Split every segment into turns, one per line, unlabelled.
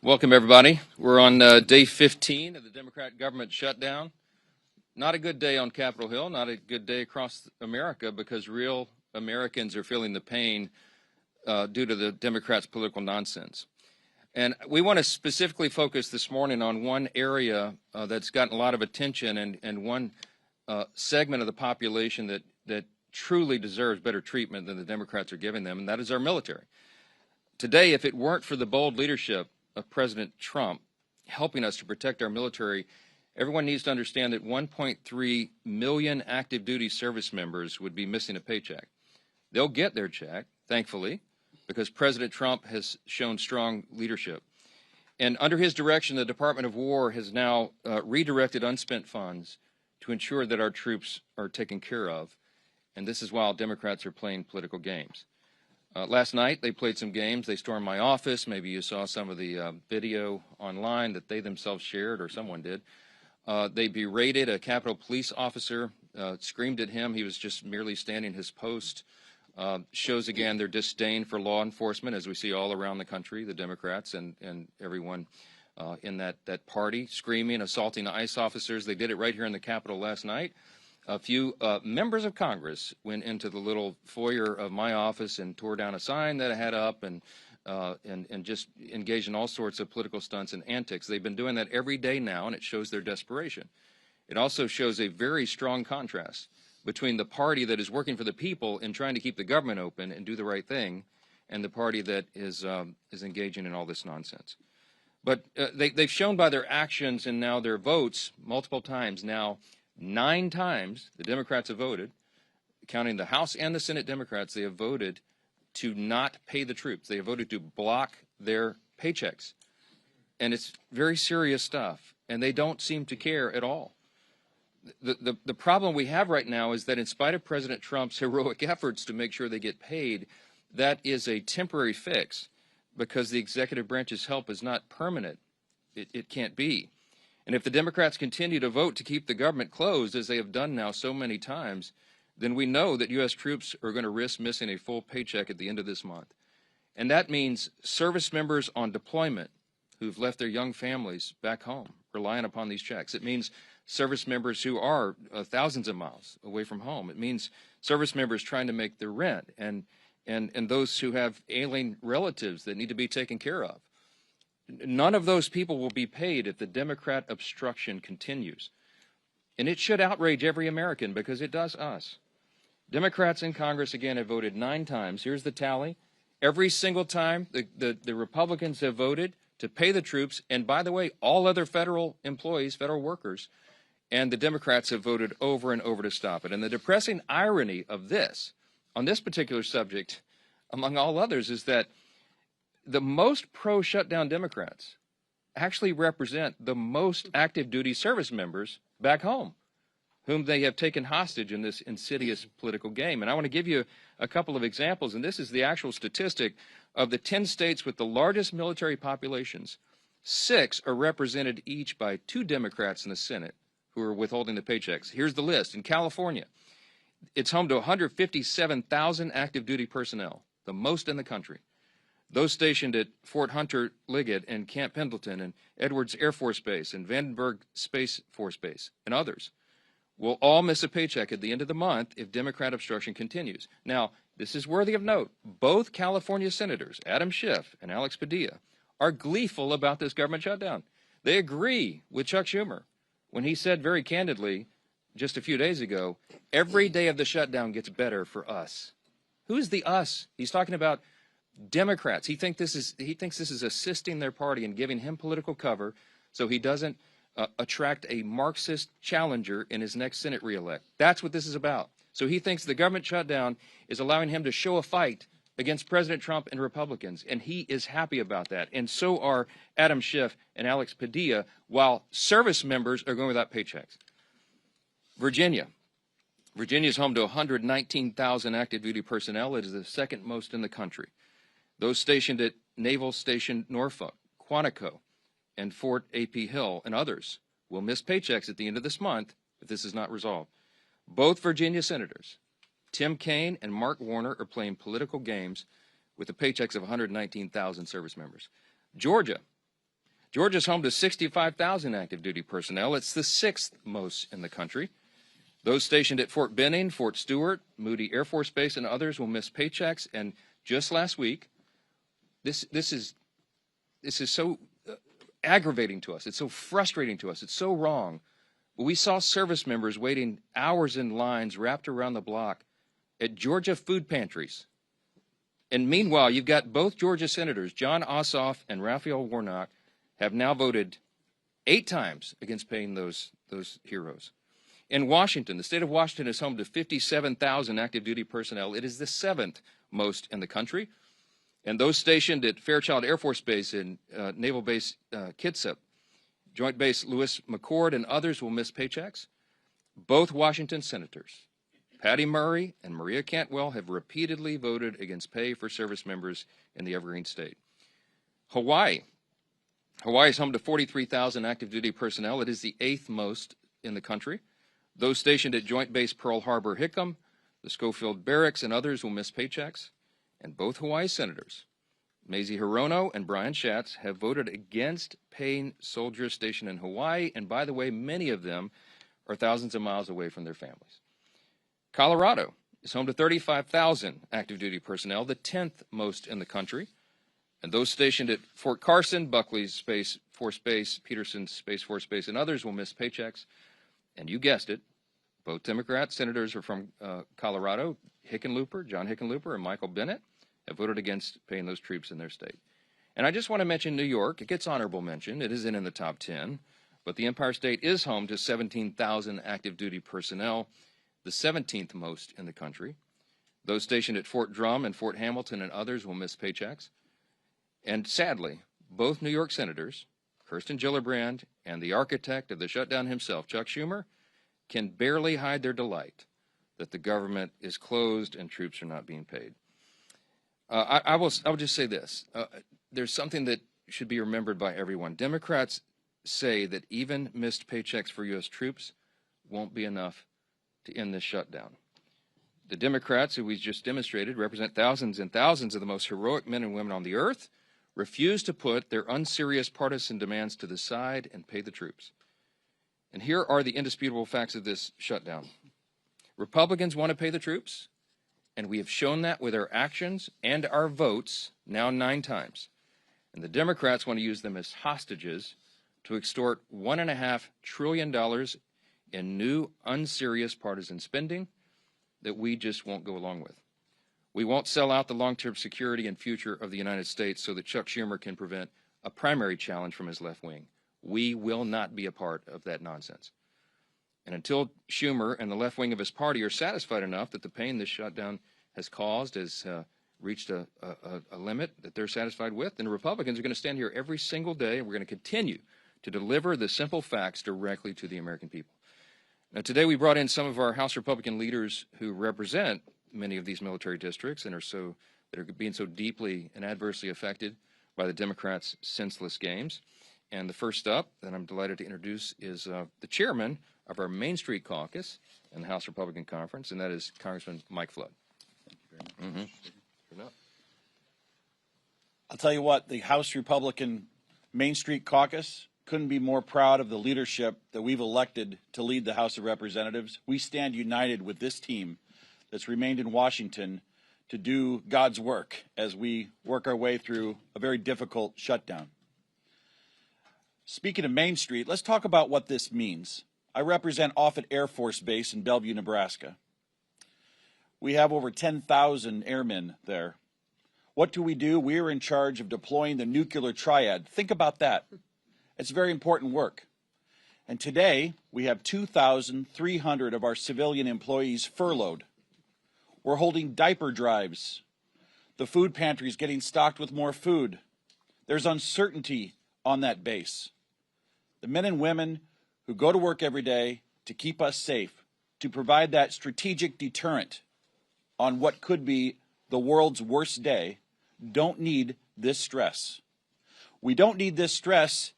Welcome, everybody. We're on day 15 of the Democrat government shutdown. Not a good day on Capitol Hill, not a good day across America, because real Americans are feeling the pain due to the Democrats' political nonsense. And we want to specifically focus this morning on one area that's gotten a lot of attention and one segment of the population that truly deserves better treatment than the Democrats are giving them, and that is our military. Today, if it weren't for the bold leadership of President Trump helping us to protect our military, everyone needs to understand that 1.3 million active duty service members would be missing a paycheck. They'll get their check, thankfully, because President Trump has shown strong leadership. And under his direction, the Department of War has now redirected unspent funds to ensure that our troops are taken care of. And this is while Democrats are playing political games. Last night, they played some games. They stormed my office. Maybe you saw some of the video online that they themselves shared, or someone did. They berated a Capitol Police officer, screamed at him. He was just merely standing his post. Shows again their disdain for law enforcement, as we see all around the country, the Democrats and everyone in that party, screaming, assaulting ICE officers. They did it right here in the Capitol last night. A few members of Congress went into the little foyer of my office and tore down a sign that I had up and just engaged in all sorts of political stunts and antics. They've been doing that every day now, and it shows their desperation. It also shows a very strong contrast between the party that is working for the people and trying to keep the government open and do the right thing, and the party that is engaging in all this nonsense. But they've shown by their actions and now their votes multiple times now. 9 times the Democrats have voted, counting the House and the Senate Democrats, they have voted to not pay the troops. They have voted to block their paychecks. And it's very serious stuff, and they don't seem to care at all. The problem we have right now is that in spite of President Trump's heroic efforts to make sure they get paid, that is a temporary fix because the executive branch's help is not permanent. It can't be. And if the Democrats continue to vote to keep the government closed, as they have done now so many times, then we know that U.S. troops are going to risk missing a full paycheck at the end of this month. And that means service members on deployment who've left their young families back home, relying upon these checks. It means service members who are thousands of miles away from home. It means service members trying to make their rent and those who have ailing relatives that need to be taken care of. None of those people will be paid if the Democrat obstruction continues. And it should outrage every American because it does us. Democrats in Congress, again, have voted 9 times. Here's the tally. Every single time the Republicans have voted to pay the troops, and by the way, all other federal employees, federal workers, and the Democrats have voted over and over to stop it. And the depressing irony of this, on this particular subject, among all others, is that the most pro-shutdown Democrats actually represent the most active duty service members back home, whom they have taken hostage in this insidious political game. And I want to give you a couple of examples, and this is the actual statistic of the 10 states with the largest military populations. 6 are represented each by 2 Democrats in the Senate who are withholding the paychecks. Here's the list. In California, it's home to 157,000 active duty personnel, the most in the country. Those stationed at Fort Hunter Liggett and Camp Pendleton and Edwards Air Force Base and Vandenberg Space Force Base and others will all miss a paycheck at the end of the month if Democrat obstruction continues. Now, this is worthy of note. Both California senators, Adam Schiff and Alex Padilla, are gleeful about this government shutdown. They agree with Chuck Schumer when he said very candidly just a few days ago, every day of the shutdown gets better for us. Who's the us? He's talking about Democrats. He thinks this is assisting their party and giving him political cover so he doesn't attract a Marxist challenger in his next Senate reelect. That's what this is about. So he thinks the government shutdown is allowing him to show a fight against President Trump and Republicans, and he is happy about that. And so are Adam Schiff and Alex Padilla, while service members are going without paychecks. Virginia is home to 119,000 active duty personnel. It is the second most in the country. Those stationed at Naval Station Norfolk, Quantico, and Fort AP Hill, and others will miss paychecks at the end of this month if this is not resolved. Both Virginia senators, Tim Kaine and Mark Warner, are playing political games with the paychecks of 119,000 service members. Georgia Georgia's home to 65,000 active duty personnel. It's the 6th most in the country. Those stationed at Fort Benning, Fort Stewart, Moody Air Force Base, and others will miss paychecks. And just last week, this is so aggravating to us. It's so frustrating to us. It's so wrong. We saw service members waiting hours in lines wrapped around the block at Georgia food pantries. And meanwhile, you've got both Georgia senators, John Ossoff and Raphael Warnock, have now voted 8 times against paying those heroes. In Washington, the state of Washington is home to 57,000 active duty personnel. It is the 7th most in the country. And those stationed at Fairchild Air Force Base and Naval Base Kitsap, Joint Base Lewis McChord, and others will miss paychecks. Both Washington senators, Patty Murray and Maria Cantwell, have repeatedly voted against pay for service members in the Evergreen State. Hawaii is home to 43,000 active duty personnel. It is the 8th most in the country. Those stationed at Joint Base Pearl Harbor Hickam, the Schofield Barracks, and others will miss paychecks. And both Hawaii senators, Mazie Hirono and Brian Schatz, have voted against paying soldiers stationed in Hawaii. And by the way, many of them are thousands of miles away from their families. Colorado is home to 35,000 active duty personnel, the 10th most in the country. And those stationed at Fort Carson, Buckley's Space Force Base, Peterson's Space Force Base, and others will miss paychecks. And you guessed it, both Democrat senators are from Colorado. John Hickenlooper and Michael Bennett have voted against paying those troops in their state. And I just want to mention New York. It gets honorable mention. It isn't in the top 10, but the Empire State is home to 17,000 active duty personnel, the 17th most in the country. Those stationed at Fort Drum and Fort Hamilton and others will miss paychecks. And sadly, both New York senators, Kirsten Gillibrand and the architect of the shutdown himself, Chuck Schumer, can barely hide their delight that the government is closed and troops are not being paid. I will just say this. There's something that should be remembered by everyone. Democrats say that even missed paychecks for U.S. troops won't be enough to end this shutdown. The Democrats, who we just demonstrated, represent thousands and thousands of the most heroic men and women on the earth, refuse to put their unserious partisan demands to the side and pay the troops. And here are the indisputable facts of this shutdown. Republicans want to pay the troops, and we have shown that with our actions and our votes now 9 times. And the Democrats want to use them as hostages to extort $1.5 trillion in new unserious partisan spending that we just won't go along with. We won't sell out the long-term security and future of the United States so that Chuck Schumer can prevent a primary challenge from his left wing. We will not be a part of that nonsense. And until Schumer and the left wing of his party are satisfied enough that the pain this shutdown has caused has reached a limit that they're satisfied with, then the Republicans are going to stand here every single day, and we're going to continue to deliver the simple facts directly to the American people. Now, today we brought in some of our House Republican leaders who represent many of these military districts and that are being so deeply and adversely affected by the Democrats' senseless games. And the first up that I'm delighted to introduce is the chairman of our Main Street Caucus in the House Republican Conference, and that is Congressman Mike Flood.
Thank you very much. I'll tell you what, the House Republican Main Street Caucus couldn't be more proud of the leadership that we've elected to lead the House of Representatives. We stand united with this team that's remained in Washington to do God's work as we work our way through a very difficult shutdown. Speaking of Main Street, let's talk about what this means. I represent Offutt Air Force Base in Bellevue, Nebraska. We have over 10,000 airmen there. What do? We are in charge of deploying the nuclear triad. Think about that. It's very important work. And today, we have 2,300 of our civilian employees furloughed. We're holding diaper drives. The food pantry is getting stocked with more food. There's uncertainty on that base. The men and women who go to work every day to keep us safe, to provide that strategic deterrent on what could be the world's worst day, don't need this stress. We don't need this stress,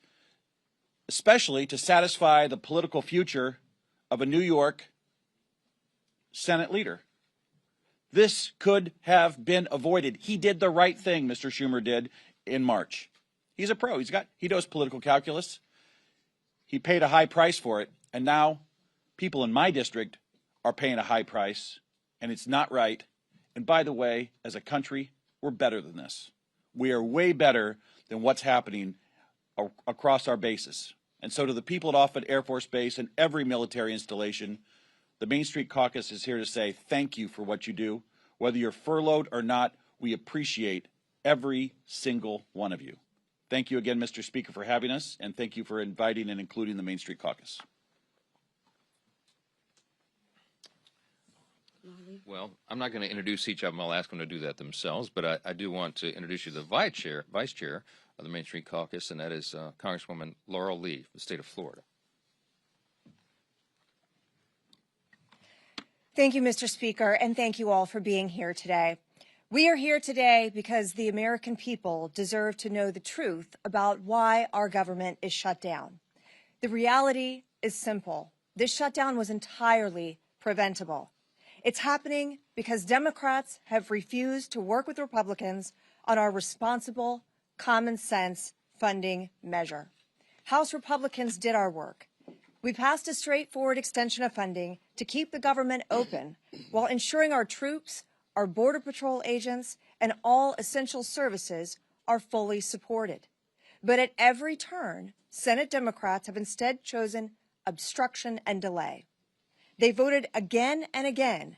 especially to satisfy the political future of a New York Senate leader. This could have been avoided. He did the right thing, Mr. Schumer did in March. He's a pro. He knows political calculus. He paid a high price for it, and now people in my district are paying a high price, and it's not right. And by the way, as a country, we're better than this. We are way better than what's happening across our bases. And so to the people at Offutt Air Force Base and every military installation, the Main Street Caucus is here to say thank you for what you do. Whether you're furloughed or not, we appreciate every single one of you. Thank you again, Mr. Speaker, for having us, and thank you for inviting and including the Main Street Caucus.
Well, I'm not going to introduce each of them. I'll ask them to do that themselves, but I do want to introduce you to the vice chair of the Main Street Caucus, and that is Congresswoman Laurel Lee, of the state of Florida.
Thank you, Mr. Speaker, and thank you all for being here today. We are here today because the American people deserve to know the truth about why our government is shut down. The reality is simple. This shutdown was entirely preventable. It's happening because Democrats have refused to work with Republicans on our responsible, common sense funding measure. House Republicans did our work. We passed a straightforward extension of funding to keep the government open while ensuring our troops, our Border Patrol agents, and all essential services are fully supported. But at every turn, Senate Democrats have instead chosen obstruction and delay. They voted again and again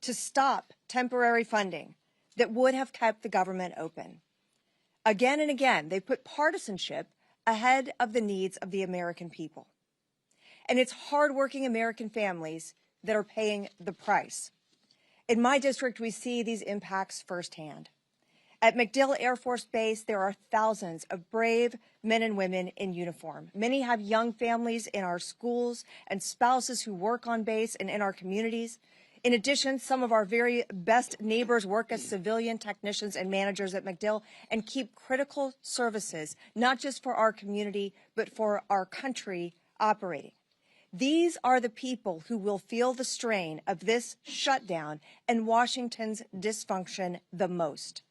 to stop temporary funding that would have kept the government open. Again and again, they put partisanship ahead of the needs of the American people. And it's hardworking American families that are paying the price. In my district, we see these impacts firsthand. At MacDill Air Force Base, there are thousands of brave men and women in uniform. Many have young families in our schools and spouses who work on base and in our communities. In addition, some of our very best neighbors work as civilian technicians and managers at MacDill and keep critical services, not just for our community, but for our country operating. These are the people who will feel the strain of this shutdown and Washington's dysfunction the most.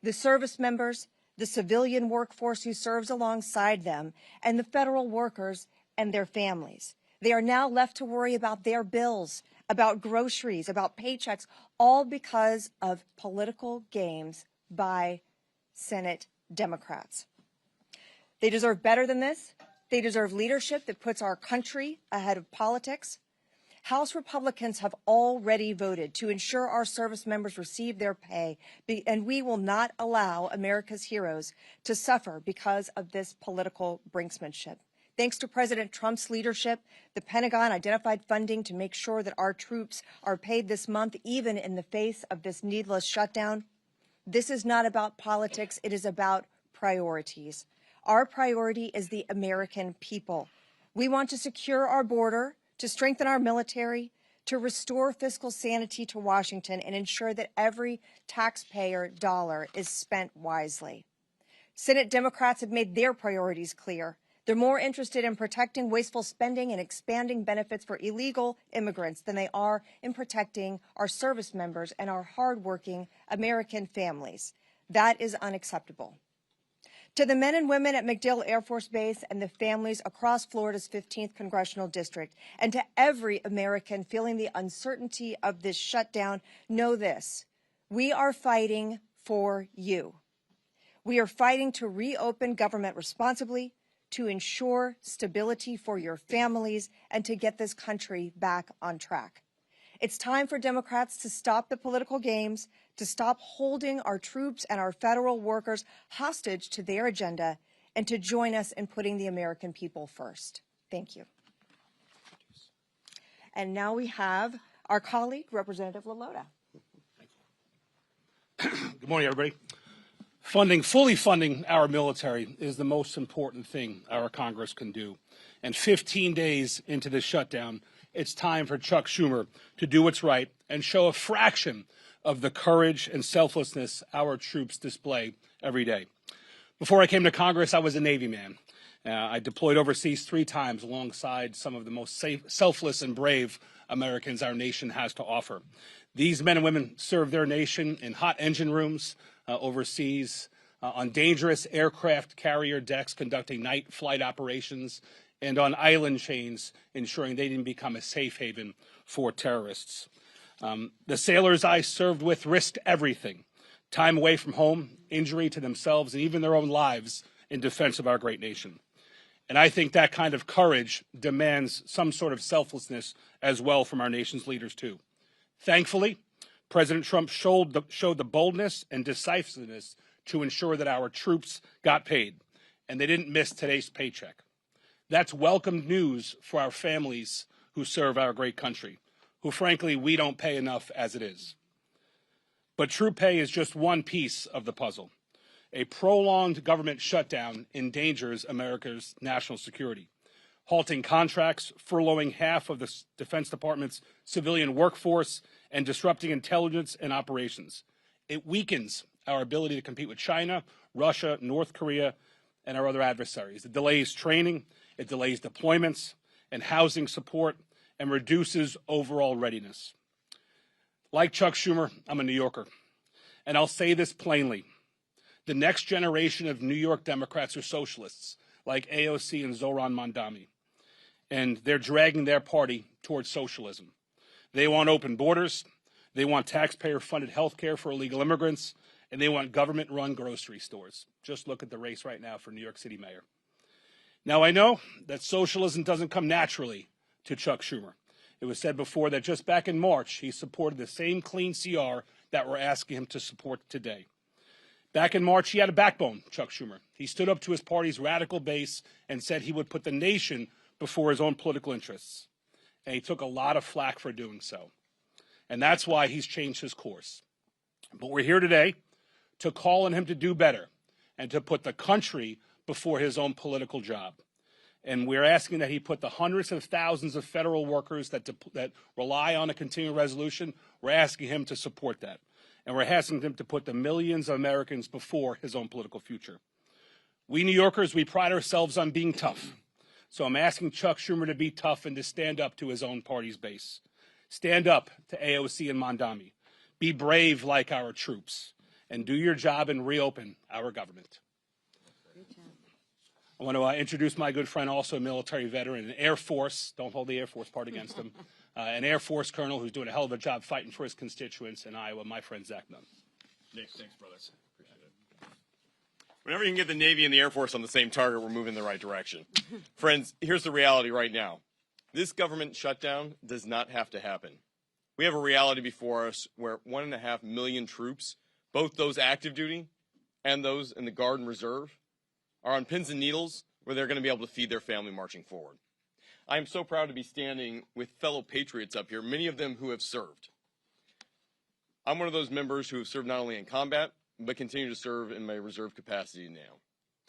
The service members, the civilian workforce who serves alongside them, and the federal workers and their families. They are now left to worry about their bills, about groceries, about paychecks, all because of political games by Senate Democrats. They deserve better than this. They deserve leadership that puts our country ahead of politics. House Republicans have already voted to ensure our service members receive their pay, and we will not allow America's heroes to suffer because of this political brinksmanship. Thanks to President Trump's leadership, the Pentagon identified funding to make sure that our troops are paid this month, even in the face of this needless shutdown. This is not about politics. It is about priorities. Our priority is the American people. We want to secure our border, to strengthen our military, to restore fiscal sanity to Washington, and ensure that every taxpayer dollar is spent wisely. Senate Democrats have made their priorities clear. They're more interested in protecting wasteful spending and expanding benefits for illegal immigrants than they are in protecting our service members and our hardworking American families. That is unacceptable. To the men and women at MacDill Air Force Base and the families across Florida's 15th Congressional District, and to every American feeling the uncertainty of this shutdown, know this: we are fighting for you. We are fighting to reopen government responsibly, to ensure stability for your families, and to get this country back on track. It's time for Democrats to stop the political games, to stop holding our troops and our federal workers hostage to their agenda, and to join us in putting the American people first. Thank you. And now we have our colleague, Representative LaLota.
Good morning, everybody. Fully funding our military is the most important thing our Congress can do. And 15 days into this shutdown, it's time for Chuck Schumer to do what's right and show a fraction of the courage and selflessness our troops display every day. Before I came to Congress, I was a Navy man. I deployed overseas 3 times alongside some of the most selfless and brave Americans our nation has to offer. These men and women serve their nation in hot engine rooms overseas, on dangerous aircraft carrier decks conducting night flight operations, and on island chains ensuring they didn't become a safe haven for terrorists. The sailors I served with risked everything, time away from home, injury to themselves, and even their own lives in defense of our great nation. And I think that kind of courage demands some sort of selflessness as well from our nation's leaders, too. Thankfully, President Trump showed the boldness and decisiveness to ensure that our troops got paid, and they didn't miss today's paycheck. That's welcome news for our families who serve our great country, who, frankly, we don't pay enough as it is. But troop pay is just one piece of the puzzle. A prolonged government shutdown endangers America's national security, halting contracts, furloughing half of the Defense Department's civilian workforce, and disrupting intelligence and operations. It weakens our ability to compete with China, Russia, North Korea, and our other adversaries. It delays training, it delays deployments and housing support, and reduces overall readiness. Like Chuck Schumer, I'm a New Yorker, and I'll say this plainly. The next generation of New York Democrats are socialists, like AOC and Zohran Mamdani, and they're dragging their party towards socialism. They want open borders, they want taxpayer-funded health care for illegal immigrants, and they want government-run grocery stores. Just look at the race right now for New York City mayor. Now, I know that socialism doesn't come naturally to Chuck Schumer. It was said before that just back in March, he supported the same clean CR that we're asking him to support today. Back in March, he had a backbone, Chuck Schumer. He stood up to his party's radical base and said he would put the nation before his own political interests. And he took a lot of flack for doing so. And that's why he's changed his course. But we're here today to call on him to do better and to put the country before his own political job. And we're asking that he put the hundreds of thousands of federal workers that rely on a continuing resolution, we're asking him to support that. And we're asking him to put the millions of Americans before his own political future. We New Yorkers, we pride ourselves on being tough. So I'm asking Chuck Schumer to be tough and to stand up to his own party's base. Stand up to AOC and Mamdani. Be brave like our troops. And do your job and reopen our government. I want to introduce my good friend, also a military veteran, an Air Force, don't hold the Air Force part against him, an Air Force colonel who's doing a hell of a job fighting for his constituents in Iowa, my friend Zach Nunn.
Nick, thanks, brothers. Appreciate it. Whenever you can get the Navy and the Air Force on the same target, we're moving in the right direction. Friends, here's the reality right now. This government shutdown does not have to happen. We have a reality before us where 1.5 million troops, both those active duty and those in the Guard and Reserve, are on pins and needles where they're going to be able to feed their family marching forward. I am so proud to be standing with fellow patriots up here, many of them who have served. I'm one of those members who have served not only in combat, but continue to serve in my reserve capacity now.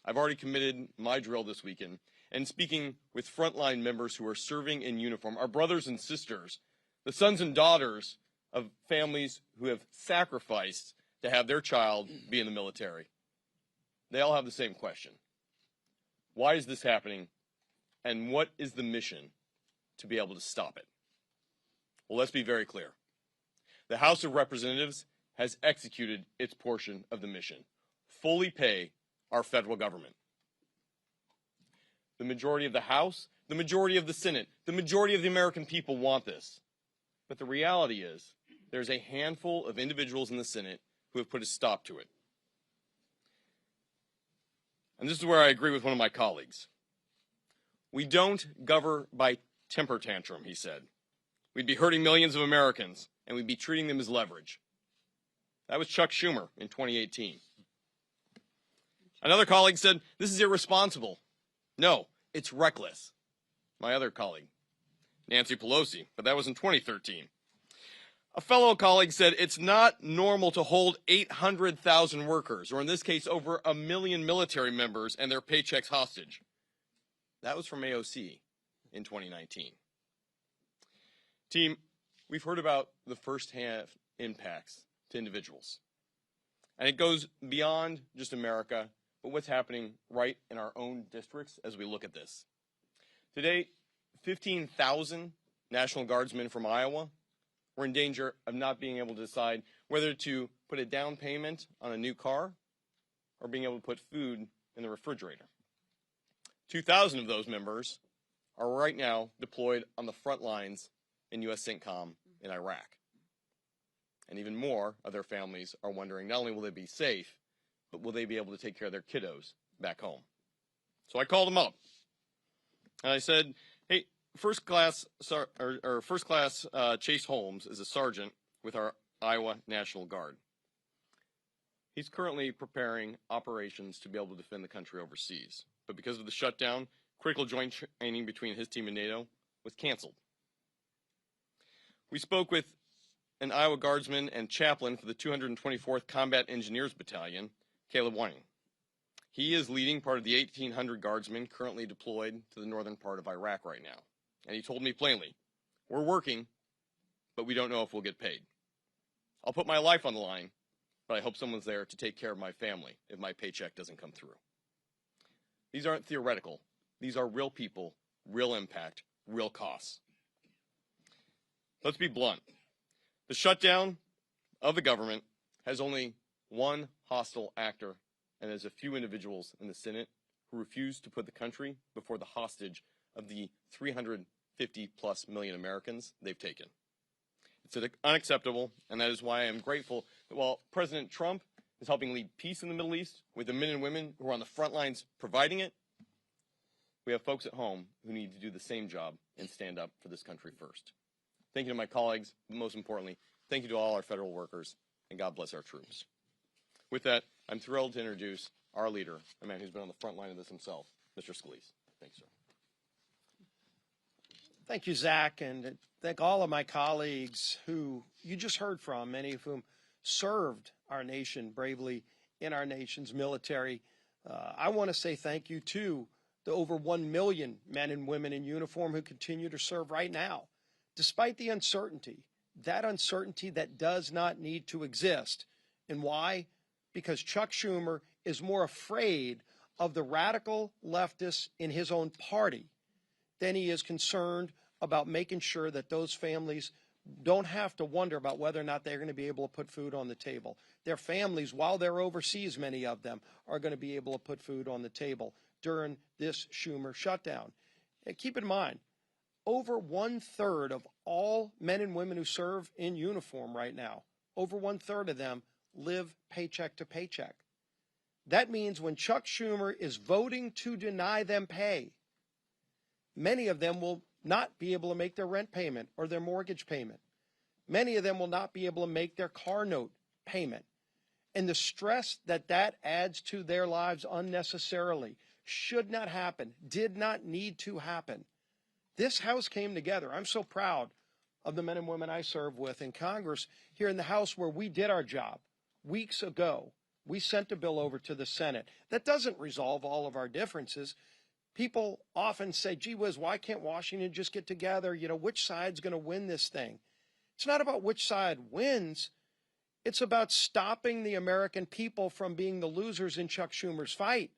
I've already committed my drill this weekend, and speaking with frontline members who are serving in uniform, our brothers and sisters, the sons and daughters of families who have sacrificed to have their child be in the military. They all have the same question. Why is this happening, and what is the mission to be able to stop it? Well, let's be very clear. The House of Representatives has executed its portion of the mission. Fully pay our federal government. The majority of the House, the majority of the Senate, the majority of the American people want this. But the reality is, there's a handful of individuals in the Senate who have put a stop to it. And this is where I agree with one of my colleagues. We don't govern by temper tantrum, he said. We'd be hurting millions of Americans, and we'd be treating them as leverage. That was Chuck Schumer in 2018. Another colleague said, this is irresponsible. No, it's reckless. My other colleague, Nancy Pelosi, but that was in 2013. A fellow colleague said it's not normal to hold 800,000 workers, or in this case, over 1 million military members and their paychecks hostage. That was from AOC in 2019. Team, we've heard about the first-hand impacts to individuals. And it goes beyond just America, but what's happening right in our own districts as we look at this. Today, 15,000 National Guardsmen from Iowa were in danger of not being able to decide whether to put a down payment on a new car are being able to put food in the refrigerator. 2,000 of those members are right now deployed on the front lines in U.S. CENTCOM in Iraq. And even more of their families are wondering not only will they be safe, but will they be able to take care of their kiddos back home. So I called them up and I said, hey, First Class Chase Holmes is a sergeant with our Iowa National Guard. He's currently preparing operations to be able to defend the country overseas. But because of the shutdown, critical joint training between his team and NATO was canceled. We spoke with an Iowa Guardsman and chaplain for the 224th Combat Engineers Battalion, Caleb Whiting. He is leading part of the 1,800 Guardsmen currently deployed to the northern part of Iraq right now. And he told me plainly, we're working, but we don't know if we'll get paid. I'll put my life on the line, but I hope someone's there to take care of my family if my paycheck doesn't come through. These aren't theoretical. These are real people, real impact, real costs. Let's be blunt. The shutdown of the government has only one hostile actor, and there's a few individuals in the Senate who refuse to put the country before the hostage of the 350+ million Americans they've taken. It's unacceptable, and that is why I am grateful that while President Trump is helping lead peace in the Middle East with the men and women who are on the front lines providing it, we have folks at home who need to do the same job and stand up for this country first. Thank you to my colleagues, but most importantly, thank you to all our federal workers, and God bless our troops. With that, I'm thrilled to introduce our leader, a man who's been on the front line of this himself, Mr. Scalise. Thanks, sir.
Thank you, Zach, and thank all of my colleagues who you just heard from, many of whom served our nation bravely in our nation's military. I want to say thank you to the over 1 million men and women in uniform who continue to serve right now, despite the uncertainty, that does not need to exist. And why? Because Chuck Schumer is more afraid of the radical leftists in his own party than he is concerned about making sure that those families don't have to wonder about whether or not they're going to be able to put food on the table. Their families, while they're overseas, many of them, are going to be able to put food on the table during this Schumer shutdown. And keep in mind, over 1/3 of all men and women who serve in uniform right now, over 1/3 of them live paycheck to paycheck. That means when Chuck Schumer is voting to deny them pay, many of them will not be able to make their rent payment or their mortgage payment. Many of them will not be able to make their car note payment. And the stress that adds to their lives unnecessarily should not happen, did not need to happen. This House came together. I'm so proud of the men and women I serve with in Congress here in the House where we did our job. Weeks ago, we sent a bill over to the Senate. That doesn't resolve all of our differences. People often say, gee whiz, why can't Washington just get together? You know, which side's going to win this thing? It's not about which side wins. It's about stopping the American people from being the losers in Chuck Schumer's fight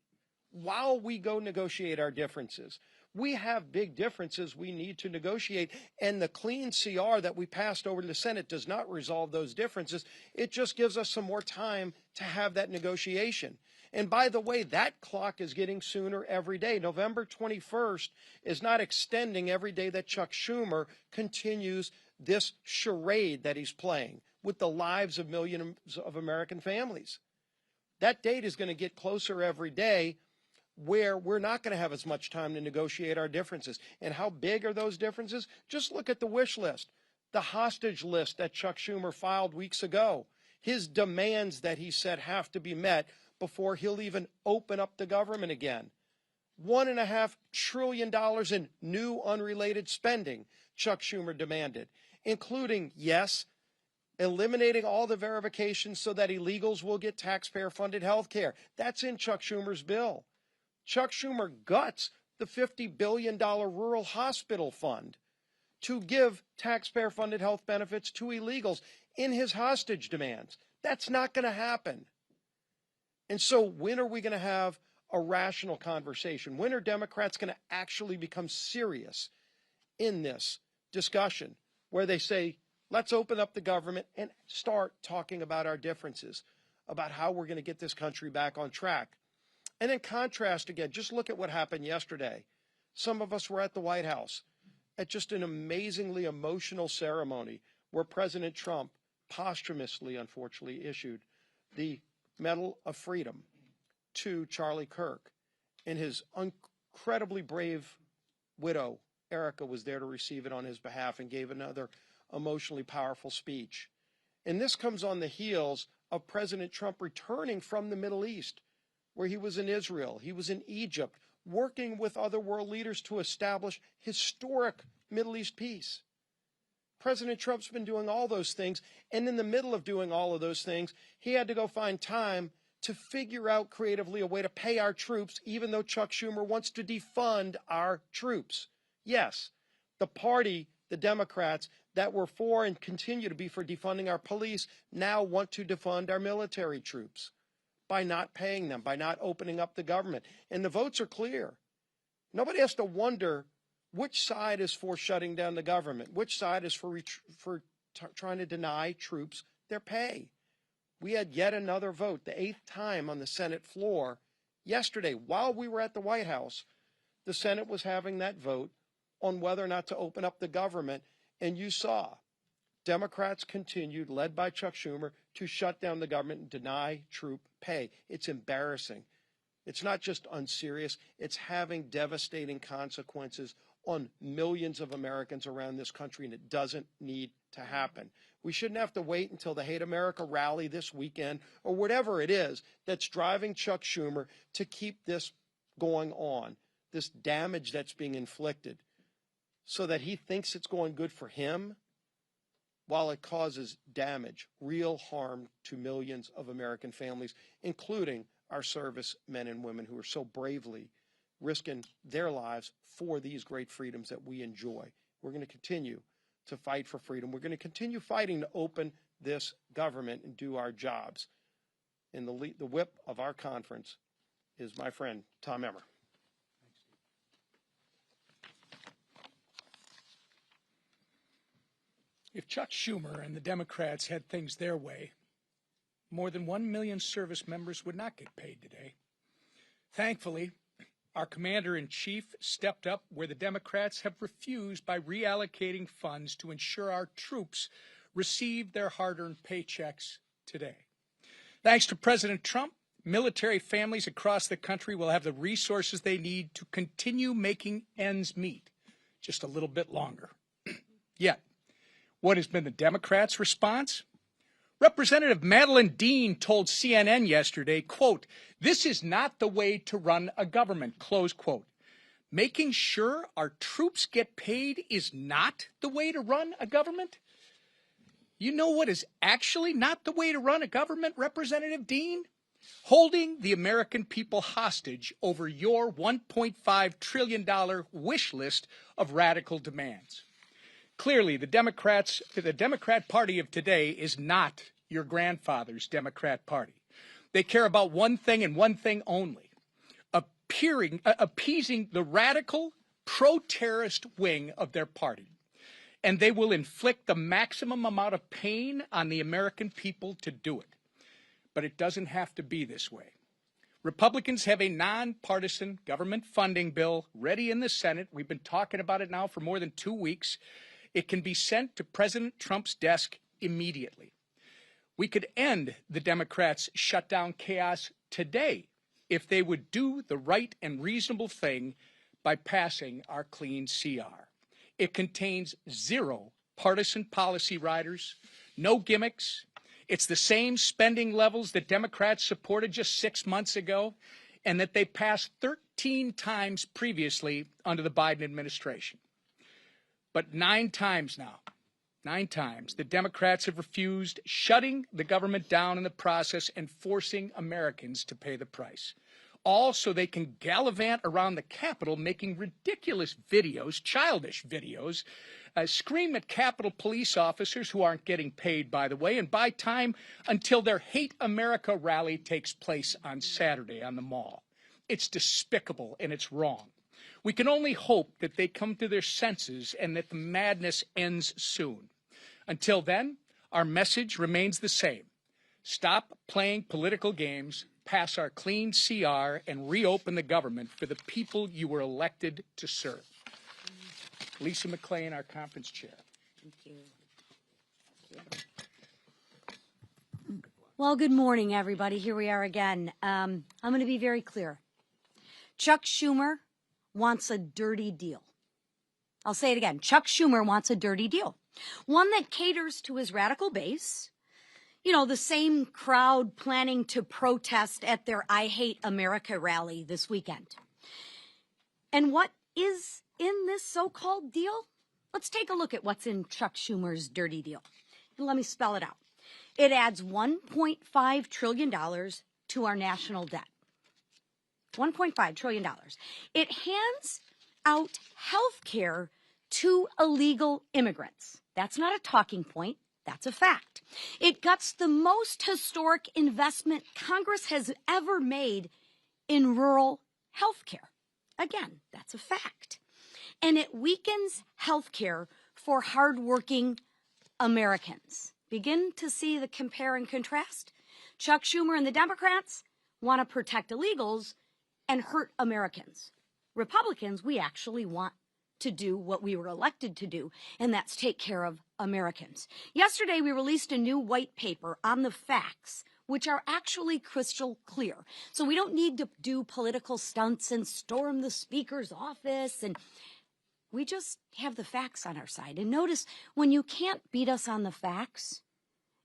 while we go negotiate our differences. We have big differences we need to negotiate, and the clean CR that we passed over to the Senate does not resolve those differences. It just gives us some more time to have that negotiation. And by the way, that clock is getting sooner every day. November 21st is not extending every day that Chuck Schumer continues this charade that he's playing with the lives of millions of American families. That date is going to get closer every day, where we're not going to have as much time to negotiate our differences. And how big are those differences? Just look at the wish list, the hostage list that Chuck Schumer filed weeks ago, his demands that he said have to be met before he'll even open up the government again. $1.5 trillion in new unrelated spending Chuck Schumer demanded, including, yes, eliminating all the verifications so that illegals will get taxpayer-funded health care. That's in Chuck Schumer's bill. Chuck Schumer guts the $50 billion rural hospital fund to give taxpayer-funded health benefits to illegals in his hostage demands. That's not going to happen. And so when are we going to have a rational conversation? When are Democrats going to actually become serious in this discussion where they say, let's open up the government and start talking about our differences? about how we're going to get this country back on track. And then contrast again, just look at what happened yesterday. Some of us were at the White House at just an amazingly emotional ceremony where President Trump posthumously, unfortunately, issued the Medal of Freedom to Charlie Kirk. And his incredibly brave widow, Erica, was there to receive it on his behalf and gave another emotionally powerful speech. And this comes on the heels of President Trump returning from the Middle East, where he was in Israel, he was in Egypt, working with other world leaders to establish historic Middle East peace. President Trump's been doing all those things, and in the middle of doing all of those things, he had to go find time to figure out creatively a way to pay our troops, even though Chuck Schumer wants to defund our troops. Yes, the party, the Democrats, that were for and continue to be for defunding our police now want to defund our military troops by not paying them, by not opening up the government. And the votes are clear. Nobody has to wonder which side is for shutting down the government, which side is for trying to deny troops their pay. We had yet another vote, the 8th time on the Senate floor yesterday. While we were at the White House, the Senate was having that vote on whether or not to open up the government. And you saw Democrats continued, led by Chuck Schumer, to shut down the government and deny troop pay. It's embarrassing. It's not just unserious. It's having devastating consequences on millions of Americans around this country, and it doesn't need to happen. We shouldn't have to wait until the Hate America rally this weekend or whatever it is that's driving Chuck Schumer to keep this going on, this damage that's being inflicted, so that he thinks it's going good for him while it causes damage, real harm to millions of American families, including our service men and women who are so bravely risking their lives for these great freedoms that we enjoy. We're going to continue to fight for freedom. We're going to continue fighting to open this government and do our jobs. And the whip of our conference is my friend, Tom Emmer.
If Chuck Schumer and the Democrats had things their way, more than 1 million service members would not get paid today. Thankfully, our commander-in-chief stepped up where the Democrats have refused by reallocating funds to ensure our troops receive their hard-earned paychecks today. Thanks to President Trump, military families across the country will have the resources they need to continue making ends meet just a little bit longer. Yet, what has been the Democrats' response? Representative Madeleine Dean told CNN yesterday, quote, "This is not the way to run a government," close quote. Making sure our troops get paid is not the way to run a government? You know what is actually not the way to run a government, Representative Dean? Holding the American people hostage over your $1.5 trillion wish list of radical demands. Clearly, the Democrat Party of today is not your grandfather's Democrat Party. They care about one thing and one thing only, appeasing the radical, pro-terrorist wing of their party. And they will inflict the maximum amount of pain on the American people to do it. But it doesn't have to be this way. Republicans have a nonpartisan government funding bill ready in the Senate. We've been talking about it now for more than 2 weeks. It can be sent to President Trump's desk immediately. We could end the Democrats' shutdown chaos today if they would do the right and reasonable thing by passing our clean CR. It contains 0 partisan policy riders, no gimmicks. It's the same spending levels that Democrats supported just 6 months ago and that they passed 13 times previously under the Biden administration. But 9 times now, 9 times, the Democrats have refused, shutting the government down in the process and forcing Americans to pay the price. All so they can gallivant around the Capitol making ridiculous videos, childish videos, scream at Capitol police officers who aren't getting paid, by the way, and buy time until their Hate America rally takes place on Saturday on the Mall. It's despicable and it's wrong. We can only hope that they come to their senses and that the madness ends soon. Until then, our message remains the same. Stop playing political games, pass our clean CR, and reopen the government for the people you were elected to serve. Lisa McClain, our conference chair.
Thank you. Well, good morning, everybody. Here we are again. I'm going to be very clear. Chuck Schumer wants a dirty deal. I'll say it again. Chuck Schumer wants a dirty deal. One that caters to his radical base. You know, the same crowd planning to protest at their I Hate America rally this weekend. And what is in this so-called deal? Let's take a look at what's in Chuck Schumer's dirty deal. And let me spell it out. It adds $1.5 trillion to our national debt. $1.5 trillion. It hands out health care to illegal immigrants. That's not a talking point. That's a fact. It guts the most historic investment Congress has ever made in rural health care. Again, that's a fact. And it weakens health care for hardworking Americans. Begin to see the compare and contrast? Chuck Schumer and the Democrats want to protect illegals and hurt Americans. Republicans, we actually want to do what we were elected to do, and that's take care of Americans. Yesterday, we released a new white paper on the facts, which are actually crystal clear. So we don't need to do political stunts and storm the speaker's office, and we just have the facts on our side. And notice, when you can't beat us on the facts,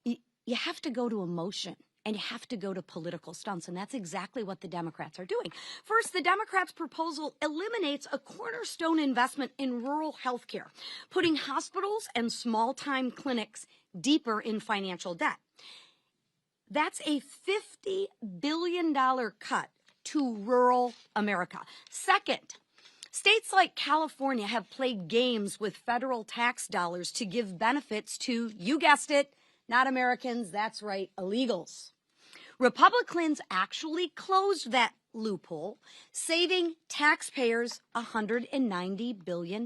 you have to go to emotion. And you have to go to political stunts, and that's exactly what the Democrats are doing. First, the Democrats' proposal eliminates a cornerstone investment in rural health care, putting hospitals and small-time clinics deeper in financial debt. That's a $50 billion cut to rural America. Second, states like California have played games with federal tax dollars to give benefits to, you guessed it, not Americans, that's right, illegals. Republicans actually closed that loophole, saving taxpayers $190 billion.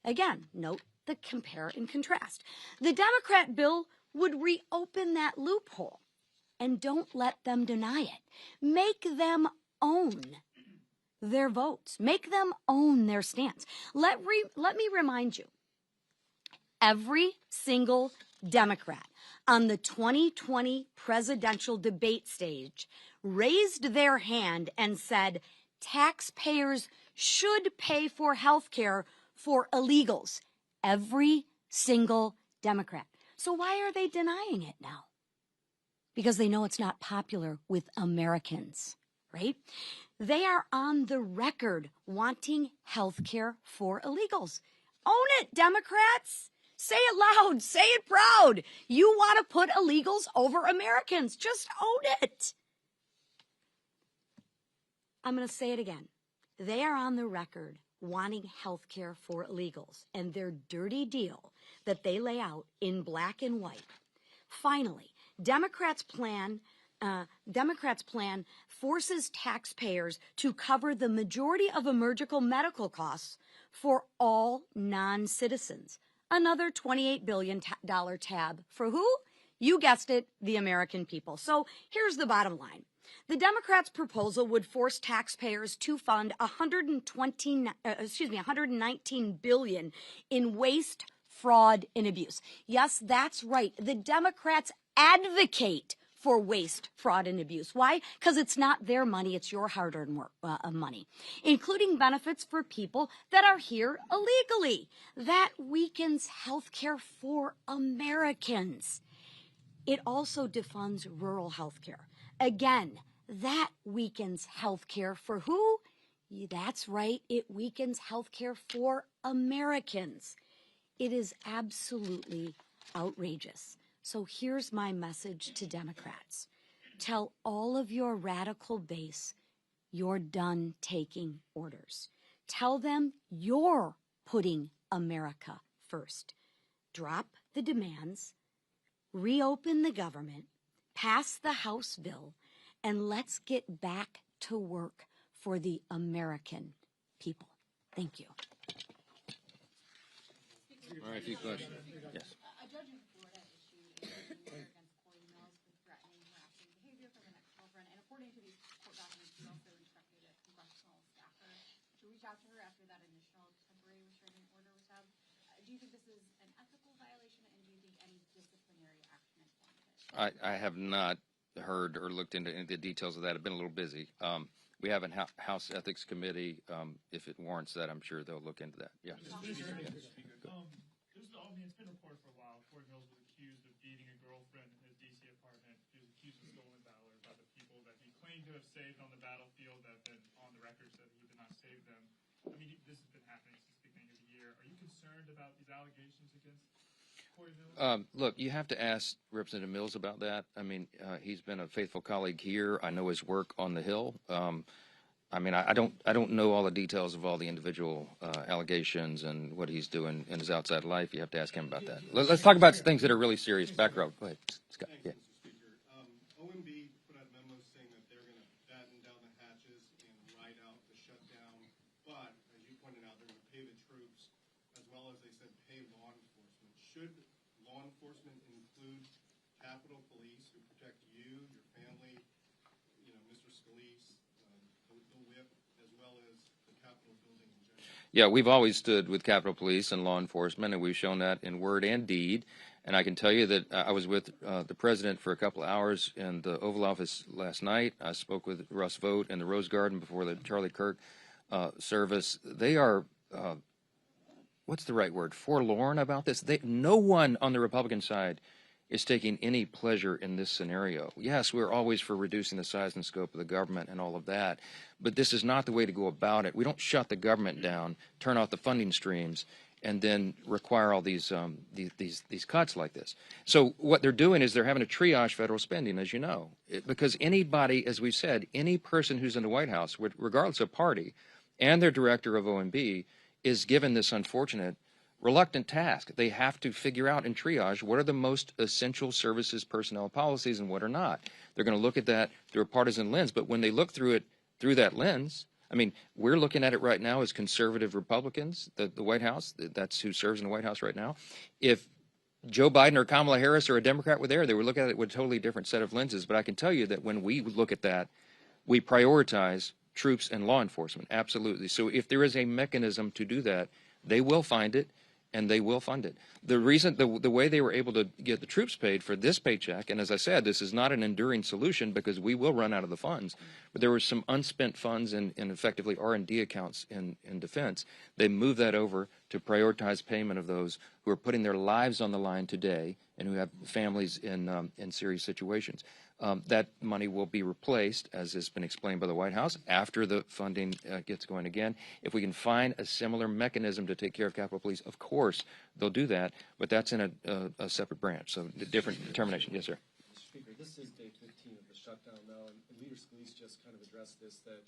Again, note the compare and contrast. The Democrat bill would reopen that loophole, and don't let them deny it. Make them own their votes. Make them own their stance. Let me remind you, every single Democrat on the 2020 presidential debate stage raised their hand and said taxpayers should pay for health care for illegals. Every single Democrat. So why are they denying it now? Because they know it's not popular with Americans, right? They are on the record wanting health care for illegals. Own it, Democrats. Say it loud. Say it proud. You want to put illegals over Americans. Just own it. I'm going to say it again. They are on the record wanting health care for illegals, and their dirty deal that they lay out in black and white. Finally, Democrats' plan forces taxpayers to cover the majority of emergency medical costs for all non-citizens. Another $28 billion tab for who? You guessed it, the American people. So here's the bottom line. The Democrats' proposal would force taxpayers to fund $119 billion in waste, fraud, and abuse. Yes, that's right. The Democrats advocate for waste, fraud, and abuse. Why? Because it's not their money, it's your hard-earned money, including benefits for people that are here illegally. That weakens health care for Americans. It also defunds rural health care. Again, that weakens health care for who? That's right, it weakens health care for Americans. It is absolutely outrageous. So here's my message to Democrats. Tell all of your radical base you're done taking orders. Tell them you're putting America first. Drop the demands, reopen the government, pass the House bill, and let's get back to work for the American people. Thank you.
All right, a few questions.
Yes.
A judge in Florida issued a ruling against oil mills for threat chapter after that initial temporary restraining order was out. Do you think this is an ethical violation, and do you think any disciplinary action is warranted?
I have not heard or looked into any of the details of that. I've been a little busy. We have a House Ethics Committee. If it warrants that, I'm sure they'll look into that. Yeah.
It's been reported for a while. Corey Mills was accused of beating a girlfriend in his D.C. apartment. He was accused of stolen valor by the people that he claimed to have saved on the battlefield that have been on the record that he did not save them. I mean, this has been happening since the beginning of the year. Are you concerned about these allegations against Corey Mills?
Look, you have to ask Representative Mills about that. I mean, he's been a faithful colleague here. I know his work on the Hill. I mean, I don't know all the details of all the individual allegations and what he's doing in his outside life. You have to ask him about that. Let's talk about things that are really serious. Back row. Go ahead, Scott. Yeah.
OMB put out a memo saying that they're going to batten down the hatches and ride out the shutdown. But, as you pointed out, they're going to pay the troops as well as, they said, pay law enforcement. Should law enforcement include Capitol Police who protect you, your family, Mr. Scalise, the whip, as well as the Capitol building in general?
Yeah, we've always stood with Capitol Police and law enforcement, and we've shown that in word and deed. And I can tell you that I was with the president for a couple of hours in the Oval Office last night. I spoke with Russ Vought in the Rose Garden before the Charlie Kirk service. They are, what's the right word, forlorn about this. No one on the Republican side is taking any pleasure in this scenario. Yes, we're always for reducing the size and scope of the government and all of that, but this is not the way to go about it. We don't shut the government down, turn off the funding streams, and then require all these cuts like this. So what they're doing is they're having to triage federal spending, as you know, because anybody, as we've said, any person who's in the White House, regardless of party, and their director of OMB, is given this unfortunate reluctant task. They have to figure out and triage what are the most essential services personnel policies and what are not. They're going to look at that through a partisan lens, but when they look through it through that lens, I mean, we're looking at it right now as conservative Republicans, the White House, that's who serves in the White House right now. If Joe Biden or Kamala Harris or a Democrat were there, they would look at it with a totally different set of lenses. But I can tell you that when we look at that, we prioritize troops and law enforcement, absolutely. So if there is a mechanism to do that, they will find it, and they will fund it. The reason, the way they were able to get the troops paid for this paycheck, and as I said, this is not an enduring solution because we will run out of the funds, but there were some unspent funds in effectively R&D accounts in defense. They moved that over to prioritize payment of those who are putting their lives on the line today and who have families in serious situations. That money will be replaced, as has been explained by the White House, after the funding gets going again. If we can find a similar mechanism to take care of Capitol Police, of course they'll do that, but that's in a separate branch, so different determination. Yes, sir.
Mr. Speaker, this is day 15 of the shutdown now, and Leader Scalise just kind of addressed this, that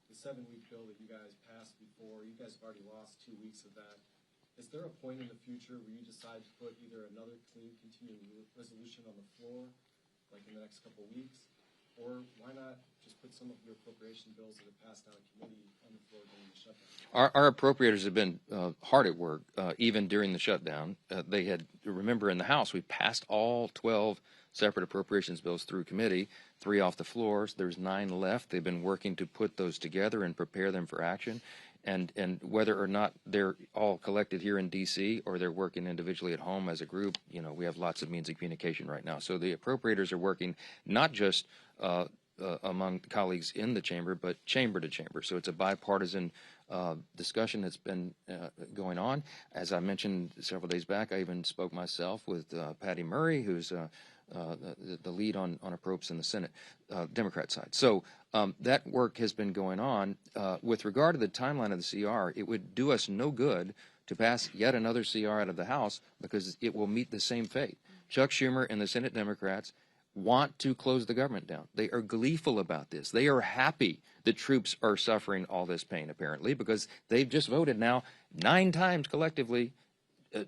the 7-week bill that you guys passed before, you guys have already lost 2 weeks of that. Is there a point in the future where you decide to put either another clean continuing resolution on the floor, like in the next couple of weeks, or why not just put some of your appropriation bills that have passed out of committee on the floor during the shutdown?
Our appropriators have been hard at work, even during the shutdown. They had, remember in the House, we passed all 12 separate appropriations bills through committee, 3 off the floors. There's 9 left. They've been working to put those together and prepare them for action. And whether or not they're all collected here in D.C. or they're working individually at home as a group, you know, we have lots of means of communication right now. So the appropriators are working not just among colleagues in the chamber, but chamber to chamber. So it's a bipartisan discussion that's been going on. As I mentioned several days back, I even spoke myself with Patty Murray, who's the lead on approps in the Senate, Democrat side. So that work has been going on. With regard to the timeline of the CR, it would do us no good to pass yet another CR out of the House because it will meet the same fate. Chuck Schumer and the Senate Democrats want to close the government down. They are gleeful about this. They are happy the troops are suffering all this pain, apparently, because they've just voted now 9 times collectively.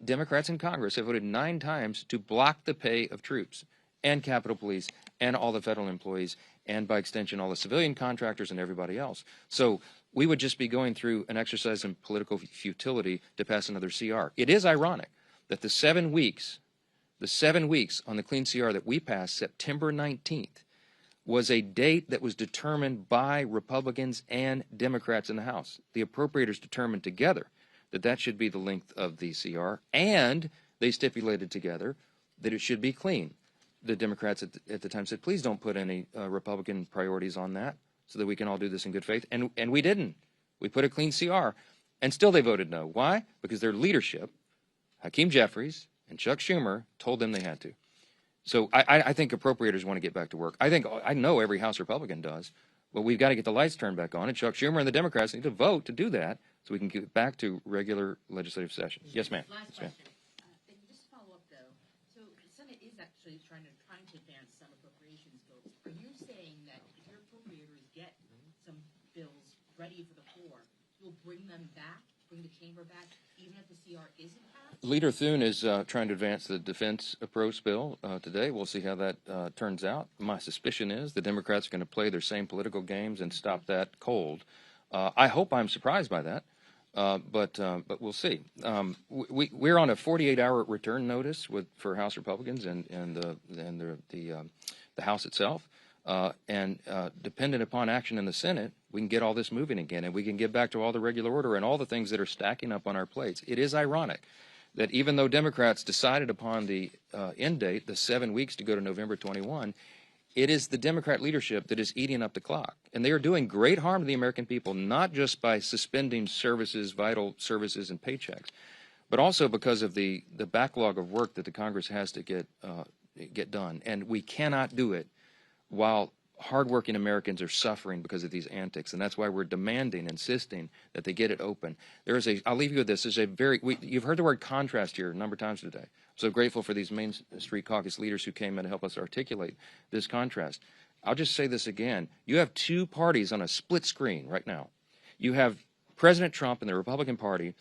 Democrats in Congress have voted 9 times to block the pay of troops and Capitol Police and all the federal employees and, by extension, all the civilian contractors and everybody else. So we would just be going through an exercise in political futility to pass another CR. It is ironic that the 7 weeks on the clean CR that we passed September 19th was a date that was determined by Republicans and Democrats in the House. The appropriators determined together that that should be the length of the CR, and they stipulated together that it should be clean. The Democrats at the time said, please don't put any Republican priorities on that so that we can all do this in good faith. And we didn't. We put a clean CR, and still they voted no. Why? Because their leadership, Hakeem Jeffries and Chuck Schumer, told them they had to. So I think appropriators want to get back to work. I know every House Republican does, but we've got to get the lights turned back on, and Chuck Schumer and the Democrats need to vote to do that so we can get back to regular legislative session. Yes, ma'am.
Last question. Just to follow up, though. So the Senate is actually trying to advance some appropriations bills. Are you saying that if your appropriators get some bills ready for the floor, you'll bring them back, bring the chamber back, even if the CR isn't passed?
Leader Thune is trying to advance the defense approach bill today. We'll see how that turns out. My suspicion is the Democrats are going to play their same political games and stop that cold. I hope I'm surprised by that, but we'll see. We're on a 48-hour return notice for House Republicans and the House itself. And dependent upon action in the Senate, we can get all this moving again, and we can get back to all the regular order and all the things that are stacking up on our plates. It is ironic that even though Democrats decided upon the end date, the 7 weeks to go to November 21, it is the Democrat leadership that is eating up the clock. And they are doing great harm to the American people, not just by suspending services, vital services and paychecks, but also because of the backlog of work that the Congress has to get done. And we cannot do it while hardworking Americans are suffering because of these antics, and that's why we're demanding, insisting that they get it open. I'll leave you with this. You've heard the word contrast here a number of times today. I'm so grateful for these Main Street Caucus leaders who came in to help us articulate this contrast. I'll just say this again. You have two parties on a split screen right now. You have President Trump and the Republican Party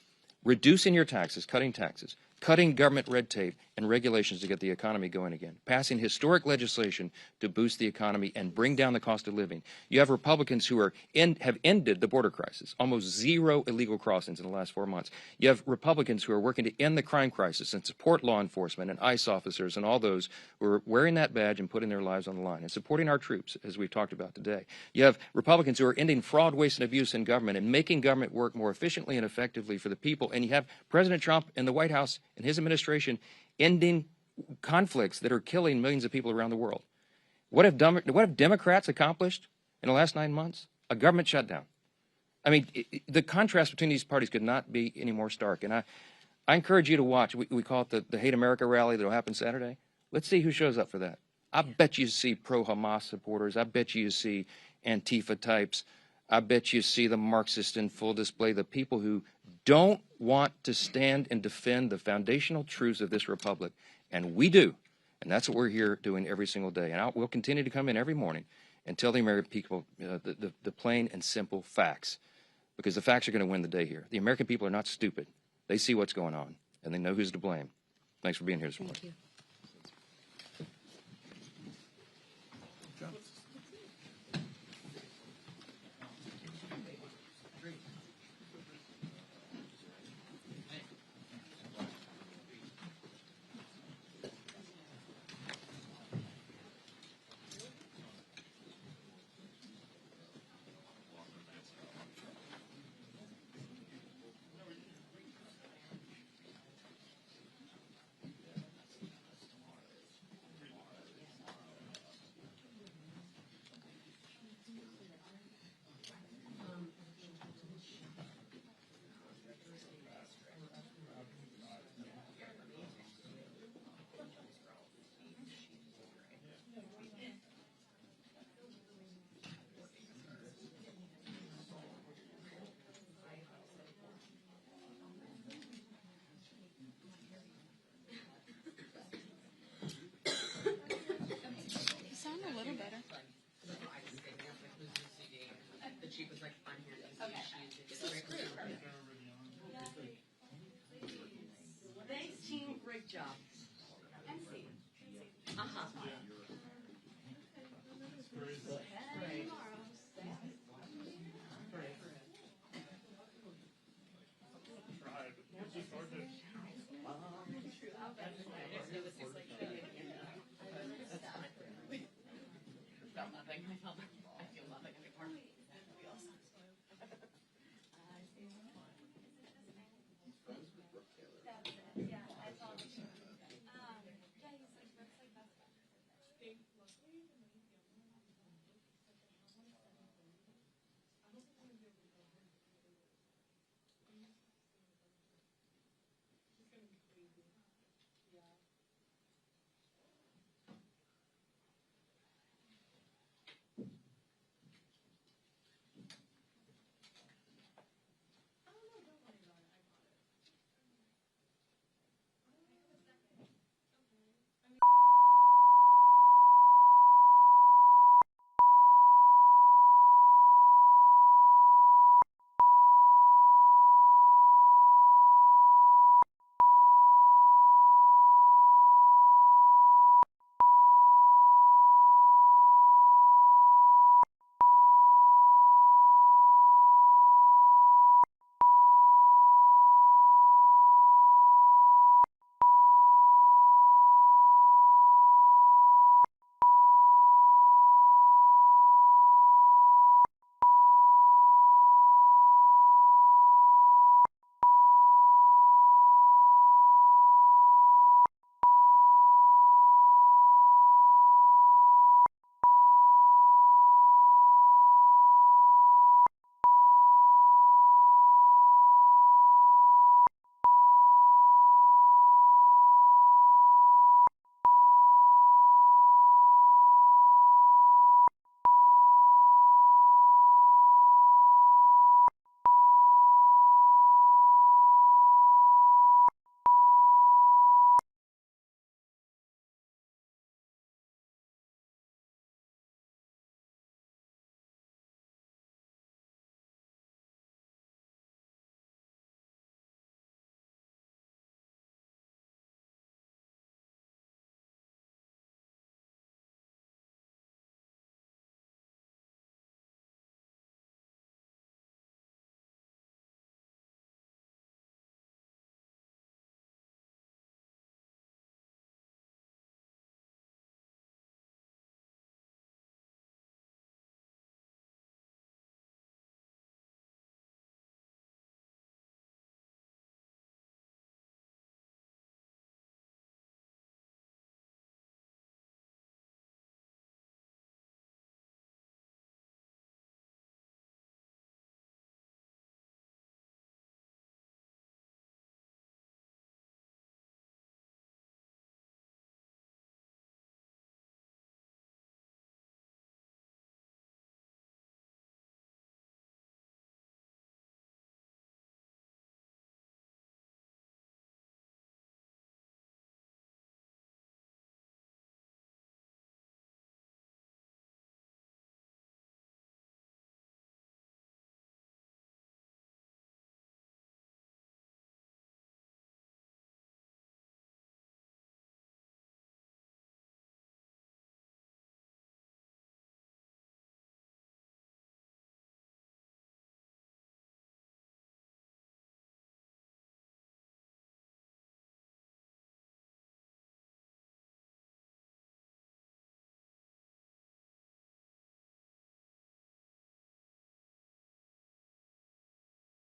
reducing your taxes, cutting government red tape and regulations to get the economy going again, passing historic legislation to boost the economy and bring down the cost of living. You have Republicans who have ended the border crisis, almost zero illegal crossings in the last 4 months. You have Republicans who are working to end the crime crisis and support law enforcement and ICE officers and all those who are wearing that badge and putting their lives on the line and supporting our troops, as we've talked about today. You have Republicans who are ending fraud, waste, and abuse in government and making government work more efficiently and effectively for the people. And you have President Trump and the White House and his administration ending conflicts that are killing millions of people around the world. What have Democrats accomplished in the last 9 months? A government shutdown. I mean, the contrast between these parties could not be any more stark. And I encourage you to watch. We call it the Hate America rally that will happen Saturday. Let's see who shows up for that. I bet you see pro-Hamas supporters. I bet you see Antifa types. I bet you see the Marxists in full display, the people who don't want to stand and defend the foundational truths of this republic. And we do. And that's what we're here doing every single day. And we'll continue to come in every morning and tell the American people the plain and simple facts, because the facts are going to win the day here. The American people are not stupid. They see what's going on, and they know who's to blame. Thanks for being here this morning.
Thank you. Thanks, team. Great job.